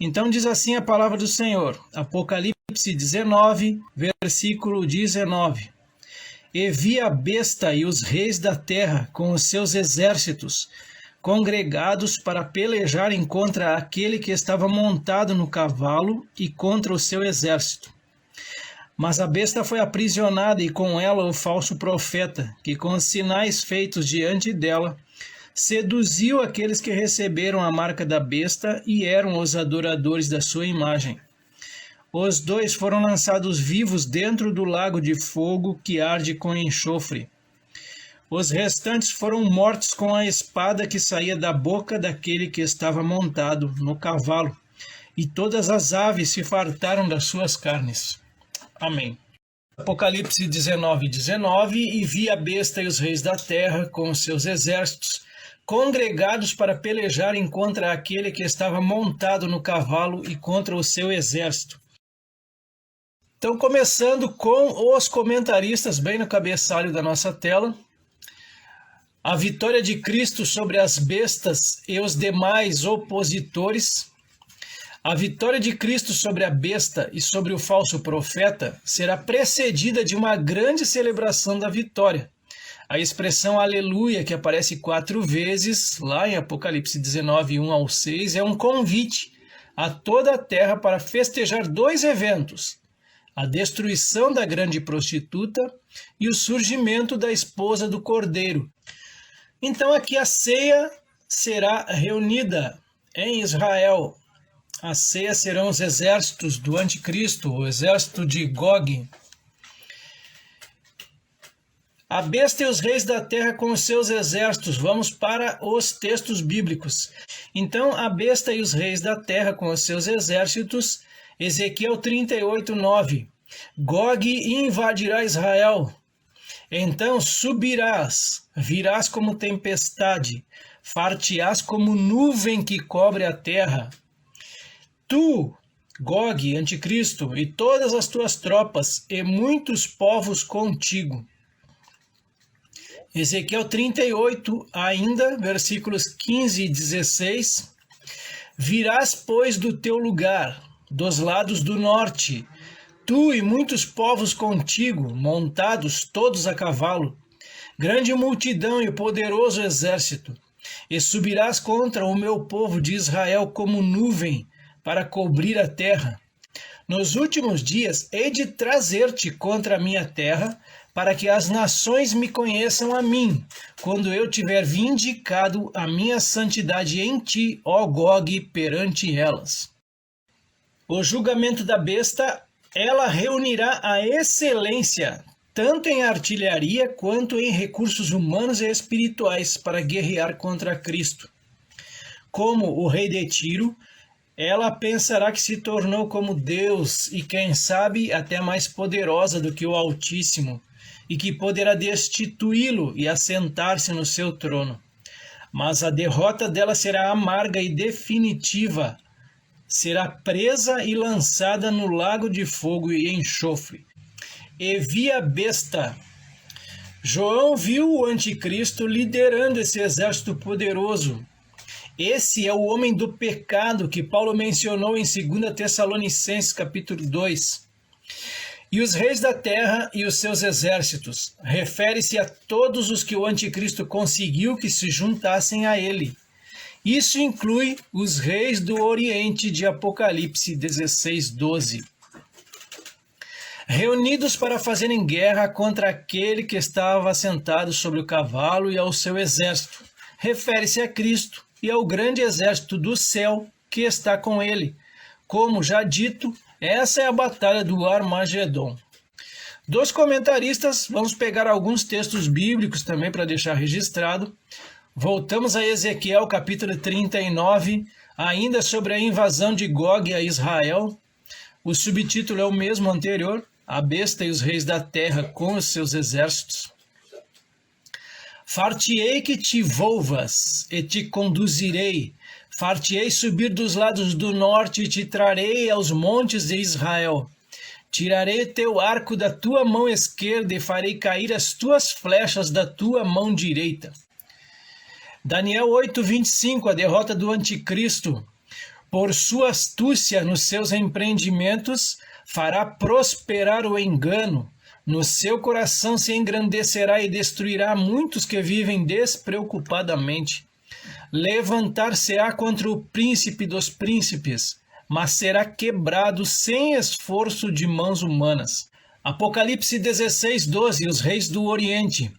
Então diz assim a palavra do Senhor, Apocalipse 19, versículo 19. E vi a besta e os reis da terra com os seus exércitos, congregados para pelejarem contra aquele que estava montado no cavalo e contra o seu exército. Mas a besta foi aprisionada e com ela o falso profeta, que com os sinais feitos diante dela, seduziu aqueles que receberam a marca da besta e eram os adoradores da sua imagem. Os dois foram lançados vivos dentro do lago de fogo que arde com enxofre. Os restantes foram mortos com a espada que saía da boca daquele que estava montado no cavalo, e todas as aves se fartaram das suas carnes. Amém. Apocalipse 19, 19. E vi a besta e os reis da terra com os seus exércitos, congregados para pelejarem contra aquele que estava montado no cavalo e contra o seu exército. Então, começando com os comentaristas, bem no cabeçalho da nossa tela, a vitória de Cristo sobre as bestas e os demais opositores. A vitória de Cristo sobre a besta e sobre o falso profeta será precedida de uma grande celebração da vitória. A expressão aleluia, que aparece 4 vezes, lá em Apocalipse 19, 1 ao 6, é um convite a toda a terra para festejar 2 eventos: a destruição da grande prostituta e o surgimento da esposa do Cordeiro. Então aqui a ceia será reunida em Israel. A ceia serão os exércitos do anticristo, o exército de Gog. A besta e os reis da terra com os seus exércitos. Vamos para os textos bíblicos. Então, a besta e os reis da terra com os seus exércitos. Ezequiel 38, 9. Gog invadirá Israel. Então subirás, virás como tempestade, far-te-ás como nuvem que cobre a terra. Tu, Gog, anticristo, e todas as tuas tropas, e muitos povos contigo. Ezequiel 38, ainda, versículos 15 e 16. Virás, pois, do teu lugar, dos lados do norte, tu e muitos povos contigo, montados todos a cavalo, grande multidão e poderoso exército, e subirás contra o meu povo de Israel como nuvem, para cobrir a terra. Nos últimos dias hei de trazer-te contra a minha terra, para que as nações me conheçam a mim, quando eu tiver vindicado a minha santidade em ti, ó Gog, perante elas. O julgamento da besta, ela reunirá a excelência, tanto em artilharia quanto em recursos humanos e espirituais, para guerrear contra Cristo. Como o rei de Tiro, ela pensará que se tornou como Deus e, quem sabe, até mais poderosa do que o Altíssimo, e que poderá destituí-lo e assentar-se no seu trono. Mas a derrota dela será amarga e definitiva. Será presa e lançada no lago de fogo e enxofre. E vi a besta. João viu o anticristo liderando esse exército poderoso. Esse é o homem do pecado que Paulo mencionou em 2 Tessalonicenses capítulo 2. E os reis da terra e os seus exércitos, refere-se a todos os que o anticristo conseguiu que se juntassem a ele. Isso inclui os reis do Oriente de Apocalipse 16, 12. Reunidos para fazerem guerra contra aquele que estava sentado sobre o cavalo e ao seu exército, refere-se a Cristo e ao grande exército do céu que está com ele. Como já dito, essa é a batalha do Armagedon. Dos comentaristas, vamos pegar alguns textos bíblicos também para deixar registrado. Voltamos a Ezequiel capítulo 39, ainda sobre a invasão de Gog a Israel. O subtítulo é o mesmo anterior, a besta e os reis da terra com os seus exércitos. Far-te-ei que te volvas, e te conduzirei. Far-te-ei subir dos lados do norte, e te trarei aos montes de Israel. Tirarei teu arco da tua mão esquerda, e farei cair as tuas flechas da tua mão direita. Daniel 8, 25, a derrota do anticristo. Por sua astúcia nos seus empreendimentos, fará prosperar o engano. No seu coração se engrandecerá e destruirá muitos que vivem despreocupadamente. Levantar-se-á contra o príncipe dos príncipes, mas será quebrado sem esforço de mãos humanas. Apocalipse 16:12, os reis do Oriente.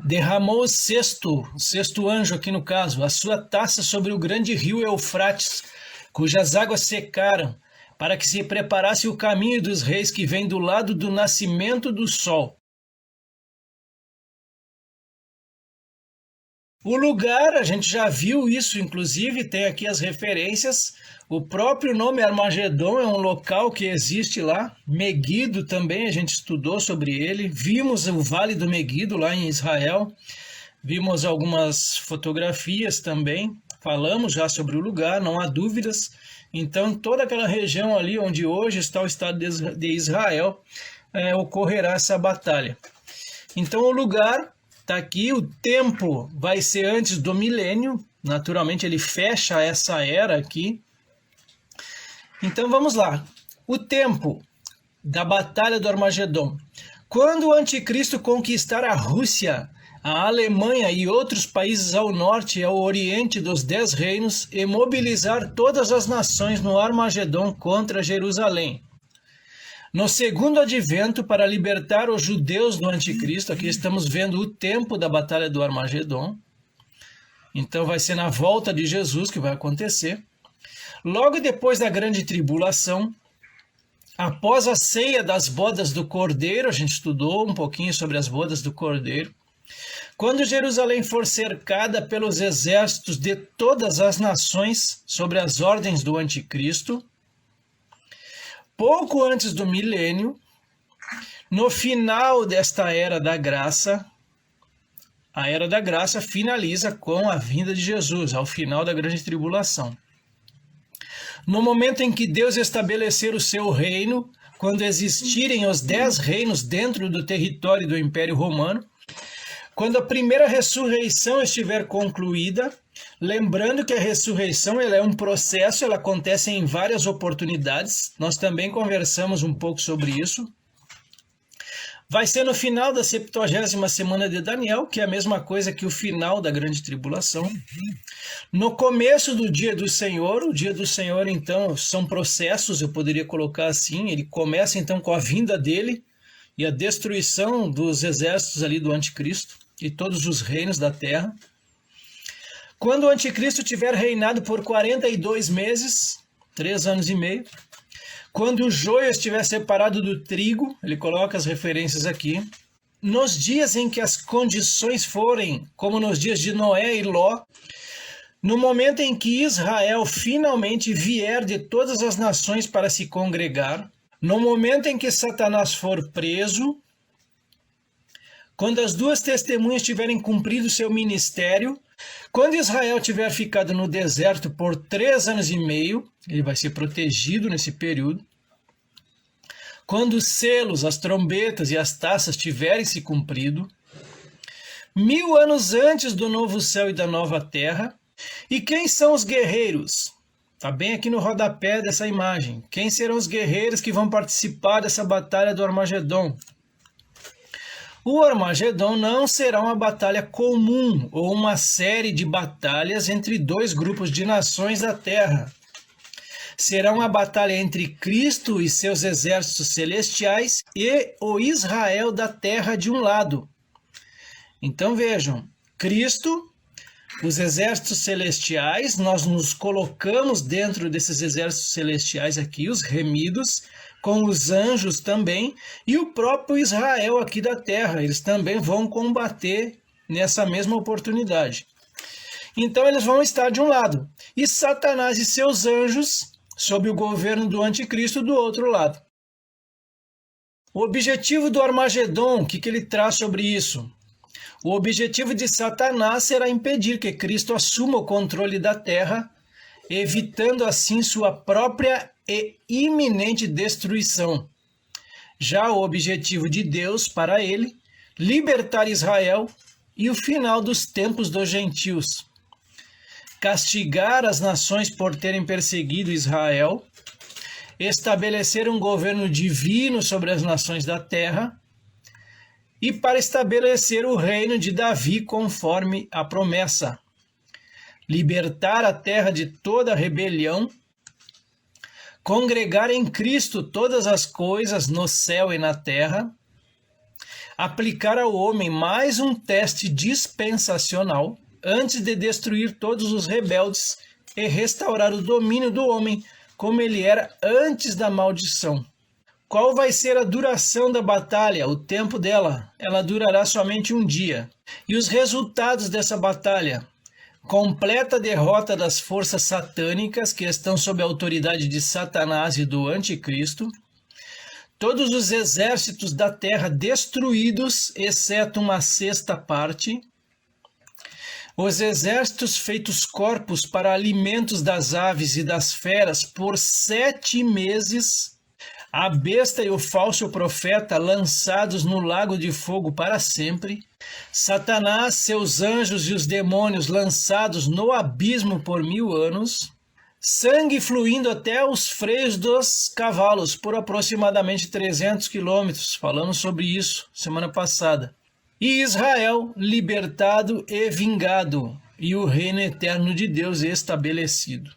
Derramou o sexto anjo aqui no caso, a sua taça sobre o grande rio Eufrates, cujas águas secaram, para que se preparasse o caminho dos reis que vem do lado do nascimento do sol. O lugar, a gente já viu isso, inclusive, tem aqui as referências. O próprio nome Armagedon é um local que existe lá. Meguido também, a gente estudou sobre ele. Vimos o Vale do Meguido lá em Israel. Vimos algumas fotografias também. Falamos já sobre o lugar, não há dúvidas. Então, toda aquela região ali onde hoje está o Estado de Israel, ocorrerá essa batalha. Então, o lugar está aqui, o tempo vai ser antes do milênio, naturalmente ele fecha essa era aqui. Então vamos lá, o tempo da Batalha do Armagedon. Quando o anticristo conquistar a Rússia, a Alemanha e outros países ao norte e ao oriente dos 10 reinos e mobilizar todas as nações no Armagedon contra Jerusalém. No segundo advento, para libertar os judeus do anticristo, aqui estamos vendo o tempo da batalha do Armagedon. Então vai ser na volta de Jesus que vai acontecer. Logo depois da grande tribulação, após a ceia das bodas do Cordeiro, a gente estudou um pouquinho sobre as bodas do Cordeiro. Quando Jerusalém for cercada pelos exércitos de todas as nações sobre as ordens do anticristo, pouco antes do milênio, no final desta era da graça, a era da graça finaliza com a vinda de Jesus, ao final da grande tribulação. No momento em que Deus estabelecer o seu reino, quando existirem os 10 reinos dentro do território do Império Romano, quando a primeira ressurreição estiver concluída, lembrando que a ressurreição ela é um processo, ela acontece em várias oportunidades, nós também conversamos um pouco sobre isso. Vai ser no final da 70ª semana de Daniel, que é a mesma coisa que o final da grande tribulação. No começo do dia do Senhor, o dia do Senhor então são processos, eu poderia colocar assim, ele começa então com a vinda dele e a destruição dos exércitos ali do anticristo e todos os reinos da terra. Quando o anticristo tiver reinado por 42 meses, 3 anos e meio, quando o joio estiver separado do trigo, ele coloca as referências aqui, nos dias em que as condições forem como nos dias de Noé e Ló, no momento em que Israel finalmente vier de todas as nações para se congregar, no momento em que Satanás for preso, quando as 2 testemunhas tiverem cumprido seu ministério, quando Israel tiver ficado no deserto por 3 anos e meio, ele vai ser protegido nesse período. Quando os selos, as trombetas e as taças tiverem se cumprido, 1000 anos antes do novo céu e da nova terra. E quem são os guerreiros? Está bem aqui no rodapé dessa imagem. Quem serão os guerreiros que vão participar dessa batalha do Armagedon? O Armagedon não será uma batalha comum ou uma série de batalhas entre 2 grupos de nações da Terra. Será uma batalha entre Cristo e seus exércitos celestiais e o Israel da Terra de um lado. Então vejam, Cristo, os exércitos celestiais, nós nos colocamos dentro desses exércitos celestiais aqui, os remidos, com os anjos também, e o próprio Israel aqui da terra, eles também vão combater nessa mesma oportunidade. Então eles vão estar de um lado, e Satanás e seus anjos, sob o governo do anticristo, do outro lado. O objetivo do Armagedon, o que ele traz sobre isso? O objetivo de Satanás será impedir que Cristo assuma o controle da terra, evitando assim sua própria e iminente destruição. Já o objetivo de Deus para ele, libertar Israel e o final dos tempos dos gentios. castigar as nações por terem perseguido Israel, estabelecer um governo divino sobre as nações da terra e para estabelecer o reino de Davi conforme a promessa, libertar a terra de toda rebelião, congregar em Cristo todas as coisas no céu e na terra, aplicar ao homem mais um teste dispensacional antes de destruir todos os rebeldes e restaurar o domínio do homem como ele era antes da maldição. Qual vai ser a duração da batalha, o tempo dela? Ela durará somente um dia. E os resultados dessa batalha? Completa derrota das forças satânicas que estão sob a autoridade de Satanás e do Anticristo. Todos os exércitos da terra destruídos, exceto uma sexta parte. Os exércitos feitos corpos para alimentos das aves e das feras por 7 meses, a besta e o falso profeta lançados no lago de fogo para sempre, Satanás, seus anjos e os demônios lançados no abismo por 1000 anos, sangue fluindo até os freios dos cavalos por aproximadamente 300 quilômetros, falamos sobre isso semana passada. E Israel libertado e vingado, e o reino eterno de Deus estabelecido.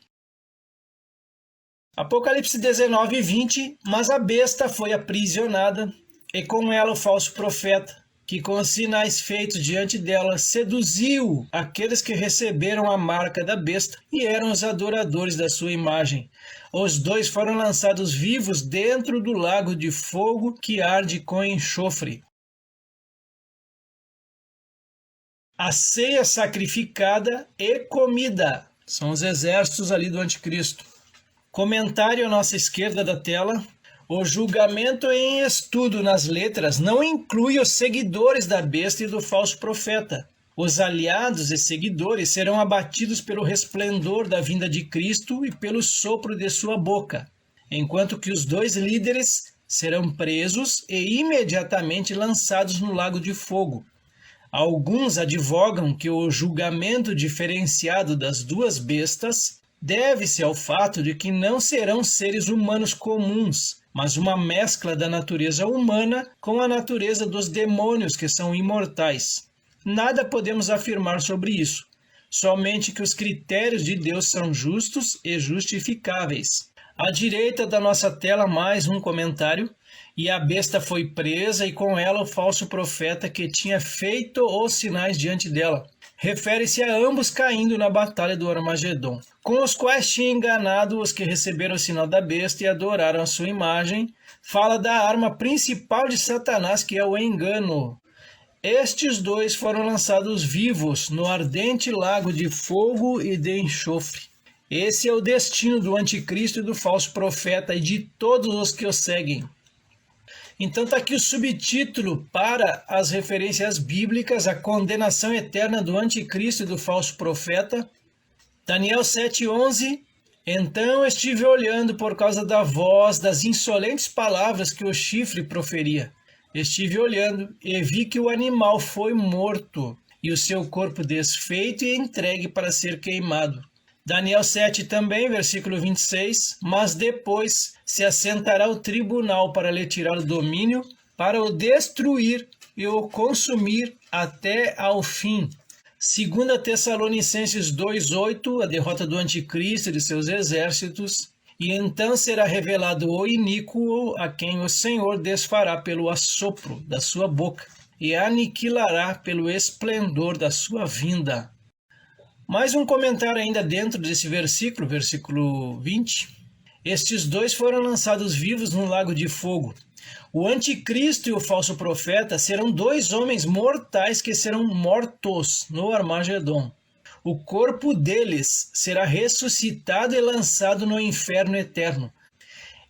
Apocalipse 19, 20. Mas a besta foi aprisionada, e com ela o falso profeta, que com os sinais feitos diante dela seduziu aqueles que receberam a marca da besta e eram os adoradores da sua imagem. Os dois foram lançados vivos dentro do lago de fogo que arde com enxofre. A ceia sacrificada e comida são os exércitos ali do anticristo. Comentário à nossa esquerda da tela. O julgamento em estudo nas letras não inclui os seguidores da besta e do falso profeta. Os aliados e seguidores serão abatidos pelo resplendor da vinda de Cristo e pelo sopro de sua boca, enquanto que os dois líderes serão presos e imediatamente lançados no lago de fogo. Alguns advogam que o julgamento diferenciado das duas bestas deve-se ao fato de que não serão seres humanos comuns, mas uma mescla da natureza humana com a natureza dos demônios, que são imortais. Nada podemos afirmar sobre isso, somente que os critérios de Deus são justos e justificáveis. À direita da nossa tela, mais um comentário. E a besta foi presa, e com ela o falso profeta que tinha feito os sinais diante dela. Refere-se a ambos caindo na batalha do Armagedon, com os quais tinha enganado os que receberam o sinal da besta e adoraram a sua imagem. Fala da arma principal de Satanás, que é o engano. Estes dois foram lançados vivos no ardente lago de fogo e de enxofre. Esse é o destino do anticristo e do falso profeta e de todos os que o seguem. Então está aqui o subtítulo para as referências bíblicas, a condenação eterna do anticristo e do falso profeta. Daniel 7,11. Então estive olhando por causa da voz das insolentes palavras que o chifre proferia. Estive olhando e vi que o animal foi morto e o seu corpo desfeito e entregue para ser queimado. Daniel 7 também, versículo 26, mas depois se assentará o tribunal para lhe tirar o domínio, para o destruir e o consumir até ao fim. 2 Tessalonicenses 2,8, a derrota do anticristo e de seus exércitos. E então será revelado o iníquo, a quem o Senhor desfará pelo assopro da sua boca e aniquilará pelo esplendor da sua vinda. Mais um comentário ainda dentro desse versículo, versículo 20. Estes dois foram lançados vivos no lago de fogo. O anticristo e o falso profeta serão dois homens mortais que serão mortos no Armagedon. O corpo deles será ressuscitado e lançado no inferno eterno.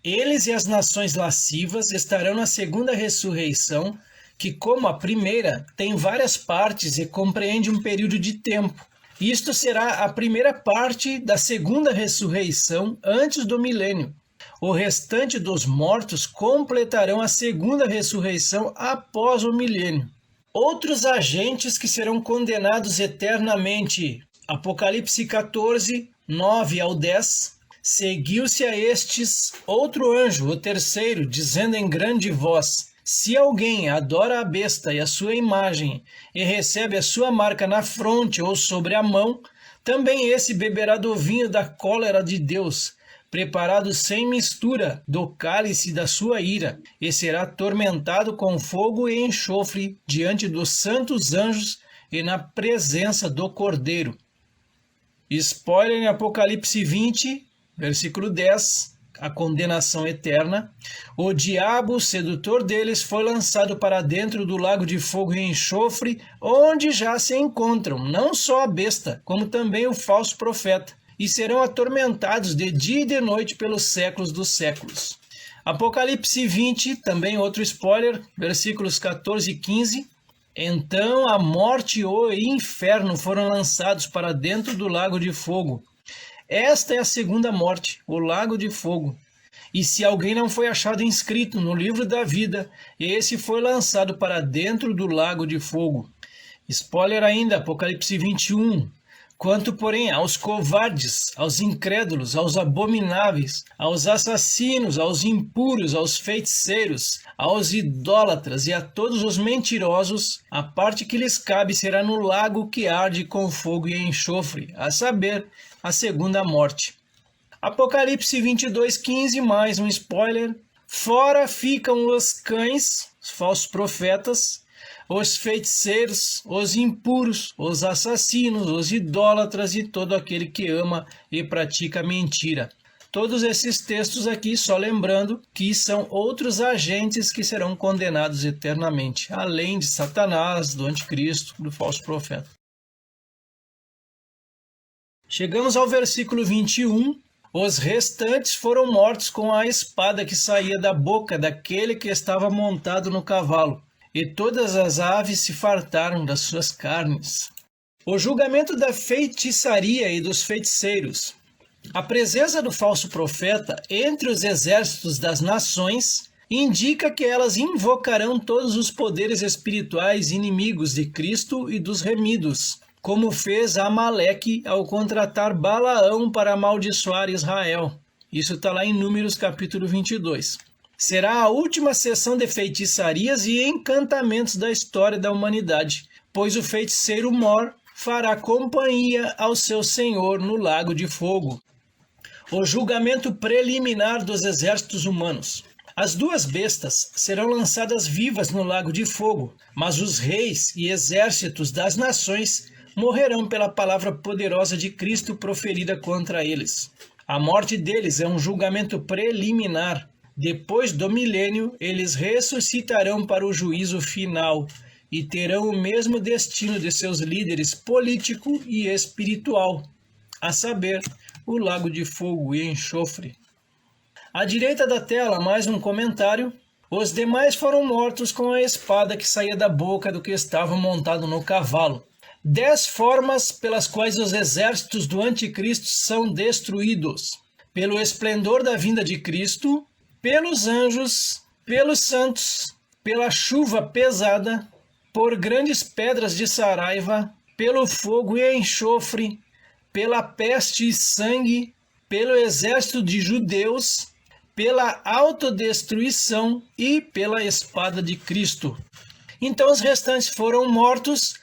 Eles e as nações lascivas estarão na segunda ressurreição, que, como a primeira, tem várias partes e compreende um período de tempo. Isto será a primeira parte da segunda ressurreição antes do milênio. O restante dos mortos completarão a segunda ressurreição após o milênio. Outros agentes que serão condenados eternamente Apocalipse 14, 9 ao 10. Seguiu-se a estes outro anjo, o terceiro, dizendo em grande voz: se alguém adora a besta e a sua imagem, e recebe a sua marca na fronte ou sobre a mão, também esse beberá do vinho da cólera de Deus, preparado sem mistura do cálice da sua ira, e será atormentado com fogo e enxofre diante dos santos anjos e na presença do Cordeiro. Spoiler em Apocalipse 20, versículo 10, a condenação eterna. O diabo, sedutor deles, foi lançado para dentro do lago de fogo e enxofre, onde já se encontram não só a besta, como também o falso profeta, e serão atormentados de dia e de noite pelos séculos dos séculos. Apocalipse 20, também outro spoiler, versículos 14 e 15. Então a morte e o inferno foram lançados para dentro do lago de fogo. Esta é a segunda morte, o lago de fogo. E se alguém não foi achado inscrito no livro da vida, esse foi lançado para dentro do lago de fogo. Spoiler ainda, Apocalipse 21. Quanto, porém, aos covardes, aos incrédulos, aos abomináveis, aos assassinos, aos impuros, aos feiticeiros, aos idólatras e a todos os mentirosos, a parte que lhes cabe será no lago que arde com fogo e enxofre, a saber, a segunda morte. Apocalipse 22:15, mais um spoiler. Fora ficam os cães, os falsos profetas, os feiticeiros, os impuros, os assassinos, os idólatras e todo aquele que ama e pratica mentira. Todos esses textos aqui, só lembrando que são outros agentes que serão condenados eternamente, além de Satanás, do anticristo, do falso profeta. Chegamos ao versículo 21. Os restantes foram mortos com a espada que saía da boca daquele que estava montado no cavalo, e todas as aves se fartaram das suas carnes. O julgamento da feitiçaria e dos feiticeiros. A presença do falso profeta entre os exércitos das nações indica que elas invocarão todos os poderes espirituais inimigos de Cristo e dos remidos, como fez Amaleque ao contratar Balaão para amaldiçoar Israel. Isso está lá em Números capítulo 22. Será a última sessão de feitiçarias e encantamentos da história da humanidade, pois o feiticeiro Mor fará companhia ao seu senhor no lago de fogo. O julgamento preliminar dos exércitos humanos. As duas bestas serão lançadas vivas no lago de fogo, mas os reis e exércitos das nações morrerão pela palavra poderosa de Cristo proferida contra eles. A morte deles é um julgamento preliminar. Depois do milênio, eles ressuscitarão para o juízo final e terão o mesmo destino de seus líderes político e espiritual, a saber, o lago de fogo e enxofre. À direita da tela, mais um comentário. Os demais foram mortos com a espada que saía da boca do que estava montado no cavalo. 10 formas pelas quais os exércitos do anticristo são destruídos: pelo esplendor da vinda de Cristo, pelos anjos, pelos santos, pela chuva pesada, por grandes pedras de saraiva, pelo fogo e enxofre, pela peste e sangue, pelo exército de judeus, pela autodestruição e pela espada de Cristo. Então os restantes foram mortos.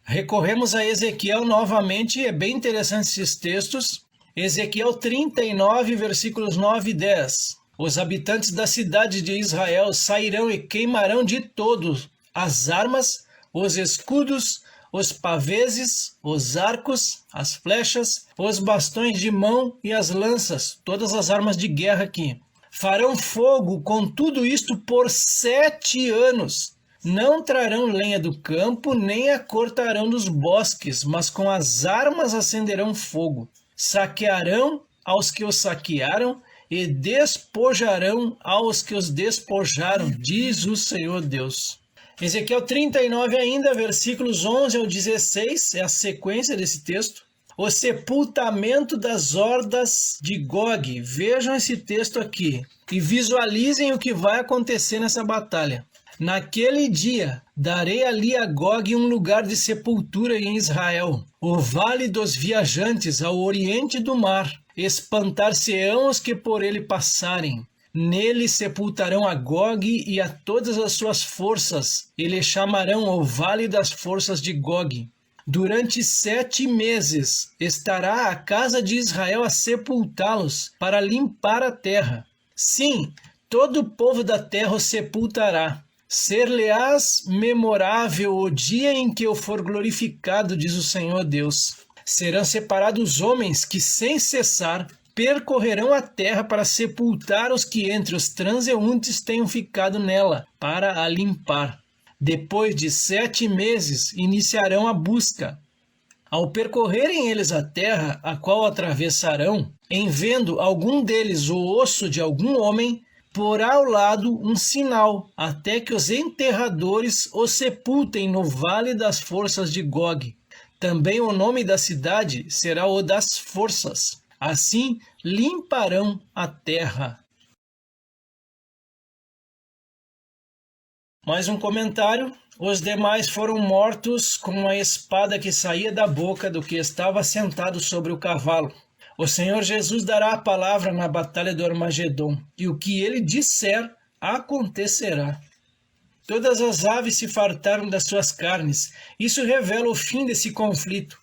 Recorremos a Ezequiel novamente, é bem interessante esses textos. Ezequiel 39, versículos 9 e 10. Os habitantes da cidade de Israel sairão e queimarão de todos as armas, os escudos, os paveses, os arcos, as flechas, os bastões de mão e as lanças, todas as armas de guerra aqui. Farão fogo com tudo isto por 7 anos. Não trarão lenha do campo, nem a cortarão dos bosques, mas com as armas acenderão fogo. Saquearão aos que os saquearam e despojarão aos que os despojaram, diz o Senhor Deus. Ezequiel 39 ainda, versículos 11 ao 16, é a sequência desse texto. O sepultamento das hordas de Gog. Vejam esse texto aqui e visualizem o que vai acontecer nessa batalha. Naquele dia darei ali a Gog um lugar de sepultura em Israel, o vale dos viajantes ao oriente do mar. Espantar-se-ão os que por ele passarem. Nele sepultarão a Gog e a todas as suas forças, e lhe chamarão o vale das forças de Gog. Durante 7 meses estará a casa de Israel a sepultá-los, para limpar a terra. Sim, todo o povo da terra o sepultará. Ser-lhe-ás memorável o dia em que eu for glorificado, diz o Senhor Deus. Serão separados homens que, sem cessar, percorrerão a terra para sepultar os que entre os transeuntes tenham ficado nela, para a limpar. Depois de 7 meses, iniciarão a busca. Ao percorrerem eles a terra, a qual atravessarão, em vendo algum deles o osso de algum homem, porá ao lado um sinal, até que os enterradores o sepultem no vale das forças de Gog. Também o nome da cidade será o das forças. Assim limparão a terra. Mais um comentário. Os demais foram mortos com a espada que saía da boca do que estava sentado sobre o cavalo. O Senhor Jesus dará a palavra na batalha do Armagedon, e o que ele disser acontecerá. Todas as aves se fartaram das suas carnes. Isso revela o fim desse conflito.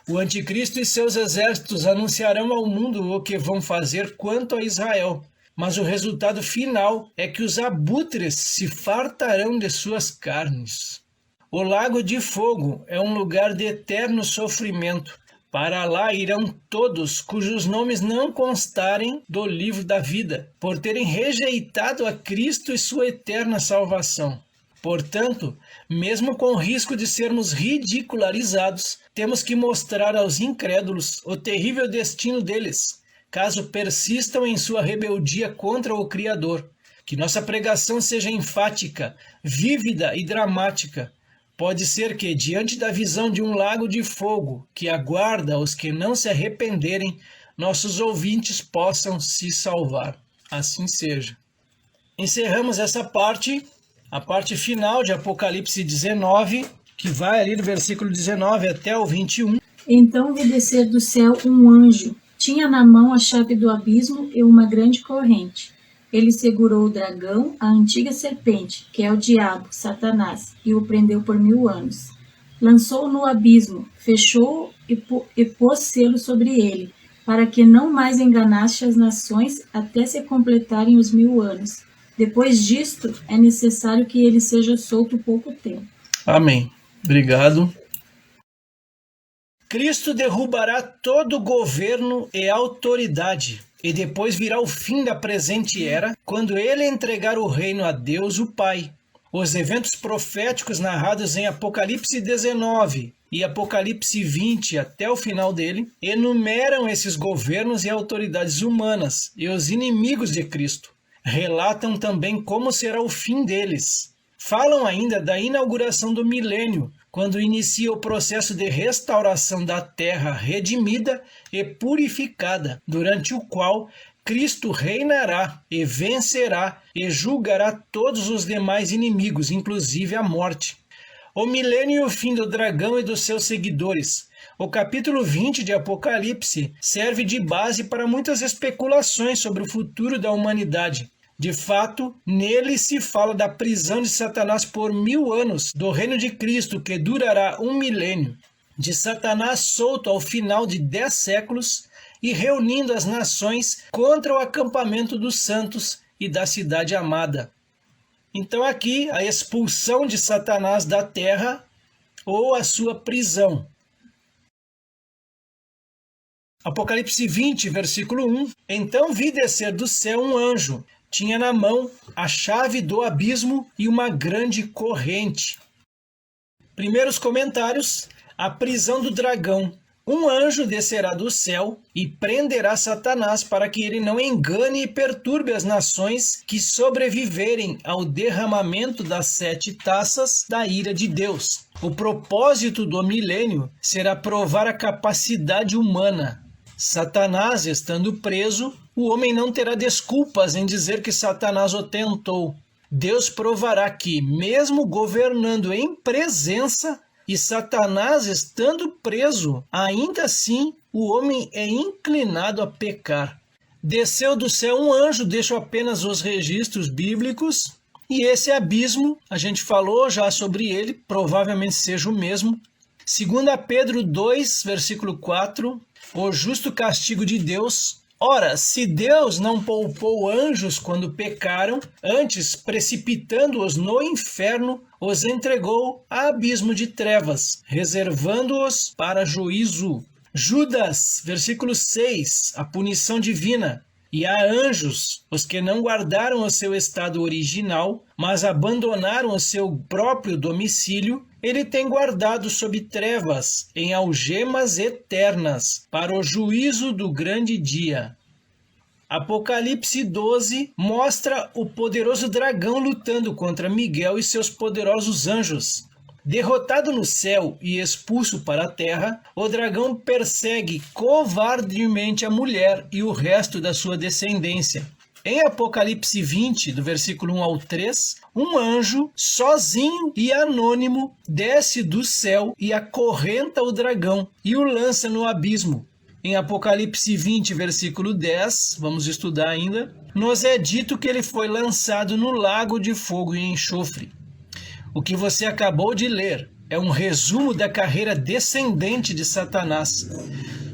O anticristo e seus exércitos anunciarão ao mundo o que vão fazer quanto a Israel. Mas o resultado final é que os abutres se fartarão de suas carnes. O lago de fogo é um lugar de eterno sofrimento. Para lá irão todos cujos nomes não constarem do livro da vida, por terem rejeitado a Cristo e sua eterna salvação. Portanto, mesmo com o risco de sermos ridicularizados, temos que mostrar aos incrédulos o terrível destino deles, caso persistam em sua rebeldia contra o Criador. Que nossa pregação seja enfática, vívida e dramática. Pode ser que, diante da visão de um lago de fogo que aguarda os que não se arrependerem, nossos ouvintes possam se salvar. Assim seja. Encerramos essa parte, a parte final de Apocalipse 19, que vai ali do versículo 19 até o 21. Então vi descer do céu um anjo. Tinha na mão a chave do abismo e uma grande corrente. Ele segurou o dragão, a antiga serpente, que é o diabo, Satanás, e o prendeu por 1000 anos. Lançou-o no abismo, fechou-o e pôs selo sobre ele, para que não mais enganasse as nações até se completarem os 1000 anos. Depois disto, é necessário que ele seja solto pouco tempo. Amém. Obrigado. Cristo derrubará todo governo e autoridade, e depois virá o fim da presente era, quando ele entregar o reino a Deus, o Pai. Os eventos proféticos narrados em Apocalipse 19 e Apocalipse 20 até o final dele, enumeram esses governos e autoridades humanas e os inimigos de Cristo. Relatam também como será o fim deles. Falam ainda da inauguração do milênio, quando inicia o processo de restauração da terra redimida e purificada, durante o qual Cristo reinará e vencerá e julgará todos os demais inimigos, inclusive a morte. O milênio e o fim do dragão e dos seus seguidores. O capítulo 20 de Apocalipse serve de base para muitas especulações sobre o futuro da humanidade. De fato, nele se fala da prisão de Satanás por 1000 anos, do reino de Cristo, que durará 1 milênio, de Satanás solto ao final de 10 séculos e reunindo as nações contra o acampamento dos santos e da cidade amada. Então aqui a expulsão de Satanás da terra ou a sua prisão. Apocalipse 20, versículo 1. Então vi descer do céu um anjo. Tinha na mão a chave do abismo e uma grande corrente. Primeiros comentários. A prisão do dragão. Um anjo descerá do céu e prenderá Satanás para que ele não engane e perturbe as nações que sobreviverem ao derramamento das 7 taças da ira de Deus. O propósito do milênio será provar a capacidade humana. Satanás estando preso, o homem não terá desculpas em dizer que Satanás o tentou. Deus provará que, mesmo governando em presença e Satanás estando preso, ainda assim o homem é inclinado a pecar. Desceu do céu um anjo, deixo apenas os registros bíblicos, e esse abismo, a gente falou já sobre ele, provavelmente seja o mesmo. 2 Pedro 2, versículo 4, o justo castigo de Deus. Ora, se Deus não poupou anjos quando pecaram, antes, precipitando-os no inferno, os entregou a abismo de trevas, reservando-os para juízo. Judas, versículo 6, a punição divina. E há anjos, os que não guardaram o seu estado original, mas abandonaram o seu próprio domicílio, ele tem guardado sob trevas, em algemas eternas, para o juízo do grande dia. Apocalipse 12 mostra o poderoso dragão lutando contra Miguel e seus poderosos anjos. Derrotado no céu e expulso para a terra, o dragão persegue covardemente a mulher e o resto da sua descendência. Em Apocalipse 20, do versículo 1 ao 3, um anjo, sozinho e anônimo, desce do céu e acorrenta o dragão e o lança no abismo. Em Apocalipse 20, versículo 10, vamos estudar ainda, nos é dito que ele foi lançado no lago de fogo e enxofre. O que você acabou de ler é um resumo da carreira descendente de Satanás.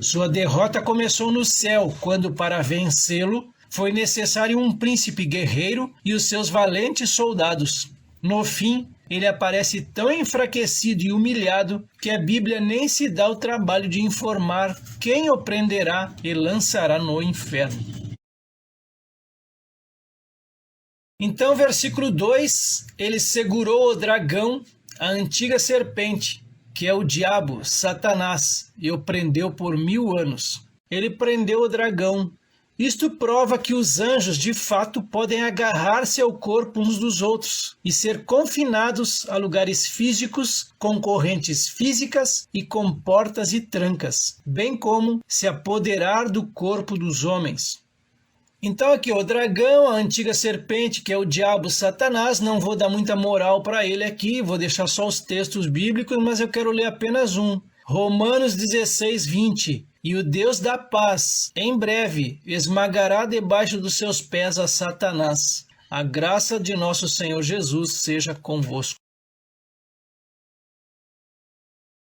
Sua derrota começou no céu, quando, para vencê-lo, foi necessário um príncipe guerreiro e os seus valentes soldados. No fim, ele aparece tão enfraquecido e humilhado que a Bíblia nem se dá o trabalho de informar quem o prenderá e lançará no inferno. Então, versículo 2, ele segurou o dragão, a antiga serpente, que é o diabo, Satanás, e o prendeu por 1000 anos. Ele prendeu o dragão. Isto prova que os anjos, de fato, podem agarrar-se ao corpo uns dos outros e ser confinados a lugares físicos, com correntes físicas e com portas e trancas, bem como se apoderar do corpo dos homens. Então aqui, o dragão, a antiga serpente, que é o diabo, Satanás, não vou dar muita moral para ele aqui, vou deixar só os textos bíblicos, mas eu quero ler apenas um. Romanos 16, 20. E o Deus da paz, em breve, esmagará debaixo dos seus pés a Satanás. A graça de nosso Senhor Jesus seja convosco.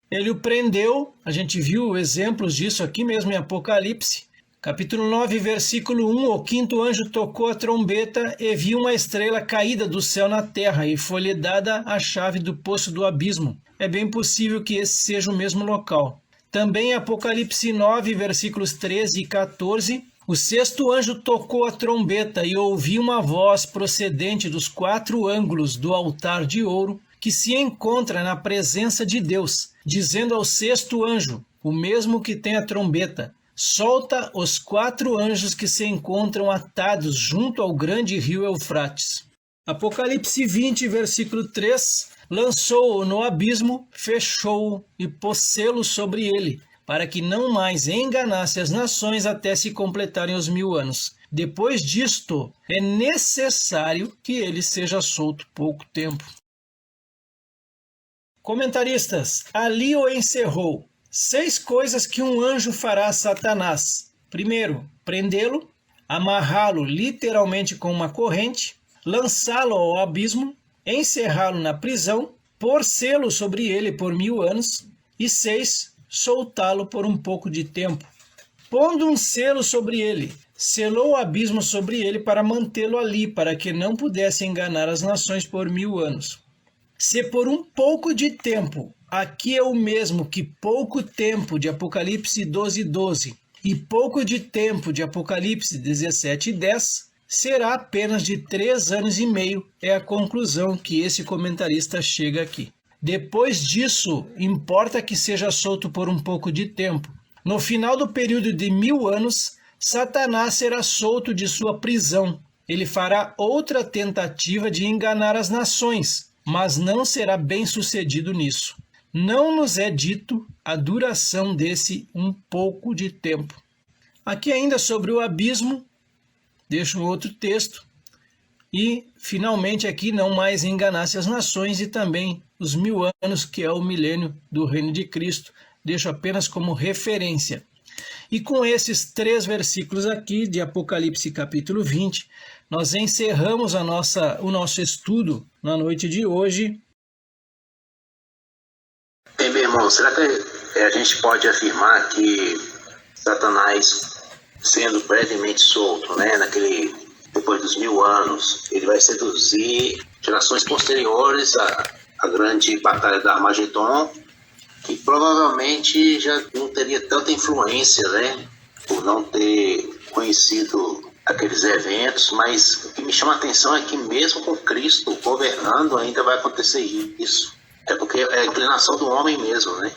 Ele o prendeu, a gente viu exemplos disso aqui mesmo em Apocalipse. Capítulo 9, versículo 1, o quinto anjo tocou a trombeta e viu uma estrela caída do céu na terra e foi-lhe dada a chave do poço do abismo. É bem possível que esse seja o mesmo local. Também em Apocalipse 9, versículos 13 e 14, o sexto anjo tocou a trombeta e ouvi uma voz procedente dos 4 ângulos do altar de ouro que se encontra na presença de Deus, dizendo ao sexto anjo, o mesmo que tem a trombeta, solta os 4 anjos que se encontram atados junto ao grande rio Eufrates. Apocalipse 20, versículo 3, lançou-o no abismo, fechou-o e pôs selo sobre ele, para que não mais enganasse as nações até se completarem os 1000 anos. Depois disto, é necessário que ele seja solto pouco tempo. Comentaristas, ali o encerrou. 6 coisas que um anjo fará a Satanás. Primeiro, prendê-lo, amarrá-lo literalmente com uma corrente, lançá-lo ao abismo, encerrá-lo na prisão, pôr selo sobre ele por 1000 anos e 6, soltá-lo por um pouco de tempo. Pondo um selo sobre ele, selou o abismo sobre ele para mantê-lo ali, para que não pudesse enganar as nações por 1000 anos. Se por um pouco de tempo, aqui é o mesmo que pouco tempo de Apocalipse 12, 12 e pouco de tempo de Apocalipse 17, 10, será apenas de 3 anos e meio, é a conclusão que esse comentarista chega aqui. Depois disso, importa que seja solto por um pouco de tempo. No final do período de 1000 anos, Satanás será solto de sua prisão. Ele fará outra tentativa de enganar as nações, mas não será bem sucedido nisso. Não nos é dito a duração desse um pouco de tempo. Aqui ainda sobre o abismo, deixo um outro texto. E, finalmente, aqui não mais enganasse as nações e também os 1000 anos, que é o milênio do reino de Cristo. Deixo apenas como referência. E com esses 3 versículos aqui de Apocalipse capítulo 20, nós encerramos o nosso estudo na noite de hoje. Bem, meu irmão, será que a gente pode afirmar que Satanás, sendo brevemente solto, né, depois dos 1000 anos, ele vai seduzir gerações posteriores à grande batalha da Armagedon, que provavelmente já não teria tanta influência, né, por não ter conhecido aqueles eventos, mas o que me chama a atenção é que mesmo com Cristo governando ainda vai acontecer isso. É porque é a inclinação do homem mesmo, né?